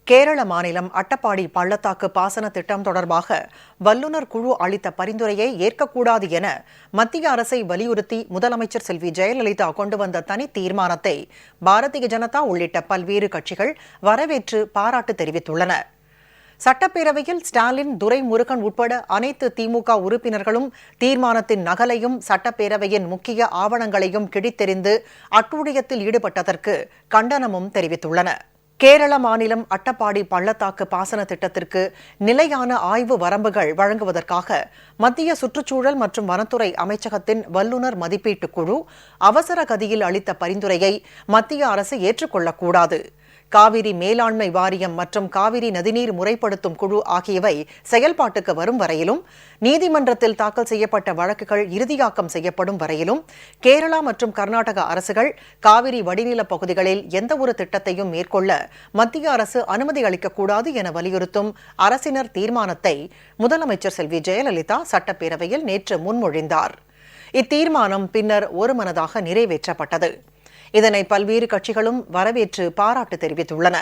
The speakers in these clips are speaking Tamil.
கேரள மாநிலம் அட்டப்பாடி பள்ளத்தாக்கு பாசன திட்டம் தொடர்பாக வல்லுநர் குழு அளித்த பரிந்துரையை ஏற்கக்கூடாது என மத்திய அரசை வலியுறுத்தி முதலமைச்சர் செல்வி ஜெயலலிதா கொண்டு வந்த தனி தீர்மானத்தை பாரதிய ஜனதா உள்ளிட்ட பல்வேறு கட்சிகள் வரவேற்று பாராட்டு தெரிவித்துள்ளன. சட்டப்பேரவையில் ஸ்டாலின், துரைமுருகன் உட்பட அனைத்து திமுக உறுப்பினர்களும் தீர்மானத்தின் நகலையும் சட்டப்பேரவையின் முக்கிய ஆவணங்களையும் கிழித்தெறிந்து அட்டூழியத்தில் ஈடுபட்டதற்கு கண்டனமும் தெரிவித்துள்ளன. கேரள மாநிலம் அட்டப்பாடி பள்ளத்தாக்கு பாசன திட்டத்திற்கு நிலையான ஆய்வு வரம்புகள் வழங்குவதற்காக மத்திய சுற்றுச்சூழல் மற்றும் வனத்துறை அமைச்சகத்தின் வல்லுநர் மதிப்பீட்டுக் குழு அவசர கதியில் அளித்த பரிந்துரையை மத்திய அரசு ஏற்றுக்கொள்ளக்கூடாது. காவிரி மேலாண்மை வாரியம் மற்றும் காவிரி நதிநீர் முறைப்படுத்தும் குழு ஆகியவை செயல்பாட்டுக்கு வரும் வரையிலும், நீதிமன்றத்தில் தாக்கல் செய்யப்பட்ட வழக்குகள் இறுதியாக்கம் செய்யப்படும் வரையிலும் கேரளா மற்றும் கர்நாடக அரசுகள் காவிரி வடிநிலப் பகுதிகளில் எந்தவொரு திட்டத்தையும் மேற்கொள்ள மத்திய அரசு அனுமதி அளிக்கக்கூடாது என வலியுறுத்தும் அரசினர் தீர்மானத்தை முதலமைச்சர் செல்வி ஜெயலலிதா சட்டப்பேரவையில் நேற்று முன்மொழிந்தார். இத்தீர்மானம் பின்னர் ஒருமனதாக நிறைவேற்றப்பட்டது. இதனை பல்வேறு கட்சிகளும் வரவேற்று பாராட்டு தெரிவித்துள்ளன.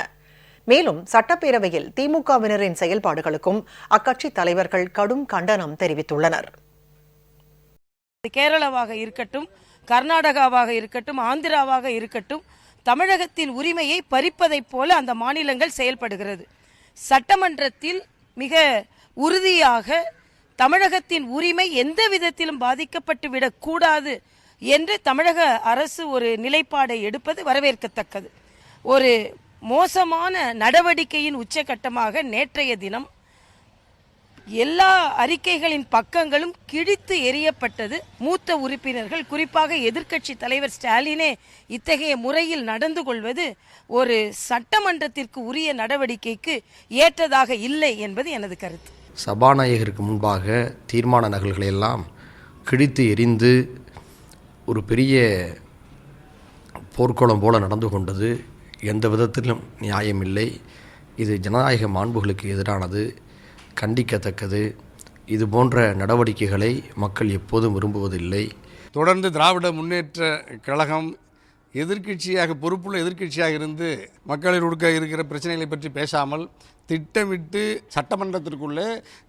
மேலும் சட்டப்பேரவையில் திமுகவினரின் செயல்பாடுகளுக்கும் அக்கட்சி தலைவர்கள் கடும் கண்டனம் தெரிவித்துள்ளனர். கேரளாவாக இருக்கட்டும், கர்நாடகாவாக இருக்கட்டும், ஆந்திராவாக இருக்கட்டும், தமிழகத்தின் உரிமையை பறிப்பதைப் போல அந்த மாநிலங்கள் செயல்படுகிறது. சட்டமன்றத்தில் மிக உறுதியாக தமிழகத்தின் உரிமை எந்த விதத்திலும் பாதிக்கப்பட்டு விடக்கூடாது என்று தமிழக அரசு ஒரு நிலைப்பாடை எடுப்பது வரவேற்கத்தக்கது. ஒரு மோசமான நடவடிக்கையின் உச்சகட்டமாக நேற்றைய தினம் எல்லா அறிக்கைகளின் பக்கங்களும் கிழித்து எறியப்பட்டது. மூத்த உறுப்பினர்கள், குறிப்பாக எதிர்க்கட்சி தலைவர் ஸ்டாலினே இத்தகைய முறையில் நடந்து கொள்வது ஒரு சட்டமன்றத்திற்கு உரிய நடவடிக்கைக்கு ஏற்றதாக இல்லை என்பது எனது கருத்து. சபாநாயகருக்கு முன்பாக தீர்மான நகல்களை எல்லாம் கிழித்து எறிந்து ஒரு பெரிய போர்க்குளம் போல நடந்து கொண்டது எந்த விதத்திலும் நியாயமில்லை. இது ஜனநாயக மாண்புகளுக்கு எதிரானது, கண்டிக்கத்தக்கது. இது போன்ற நடவடிக்கைகளை மக்கள் எப்போதும் விரும்புவதில்லை. தொடர்ந்து திராவிட முன்னேற்ற கழகம் பொறுப்புள்ள எதிர்க்கட்சியாக இருந்து மக்களின் உட்க இருக்கிற பிரச்சனைகளை பற்றி பேசாமல் திட்டமிட்டு சட்டமன்றத்திற்குள்ளே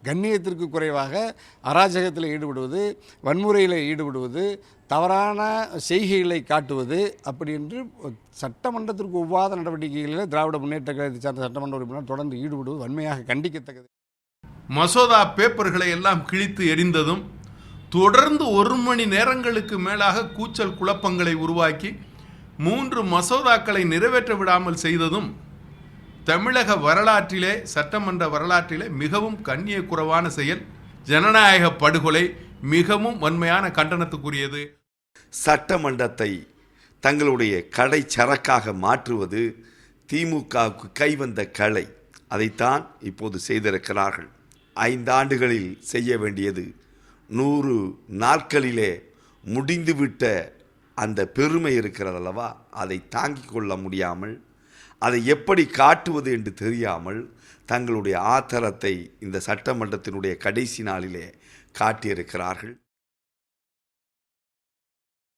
கண்ணியத்திற்கு குறைவாக அராஜகத்தில் ஈடுபடுவது, வன்முறையில் ஈடுபடுவது, தவறான செய்கைகளை காட்டுவது, அப்படி என்று சட்டமன்றத்திற்கு ஒவ்வாத நடவடிக்கைகளில் திராவிட முன்னேற்ற கழகத்தை சார்ந்த சட்டமன்ற உறுப்பினர் தொடர்ந்து ஈடுபடுவது வன்மையாக கண்டிக்கத்தக்கது. மசோதா பேப்பர்களை எல்லாம் கிழித்து எறிந்ததும், தொடர்ந்து 1 மணி நேரங்களுக்கு மேலாக கூச்சல் குழப்பங்களை உருவாக்கி 3 மசோதாக்களை நிறைவேற்ற விடாமல் செய்ததும் தமிழக வரலாற்றிலே, சட்டமன்ற வரலாற்றிலே மிகவும் கண்ணியக்குறைவான செயல், ஜனநாயக படுகொலை, மிகவும் வன்மையான கண்டனத்துக்குரியது. சட்டமன்றத்தை தங்களுடைய கடை சரக்காக மாற்றுவது திமுகவுக்கு கைவந்த கலை. அதைத்தான் இப்போது செய்திருக்கிறார்கள். 5 ஆண்டுகளில் செய்ய வேண்டியது 100 நாட்களிலே முடிந்துவிட்ட அந்த பெருமை இருக்கிறதல்லவா, அதை தாங்கிக் கொள்ள முடியாமல், அதை எப்படி காட்டுவது என்று தெரியாமல் தங்களுடைய ஆத்திரத்தை இந்த சட்டமன்றத்தினுடைய கடைசி நாளிலே காட்டியிருக்கிறார்கள்.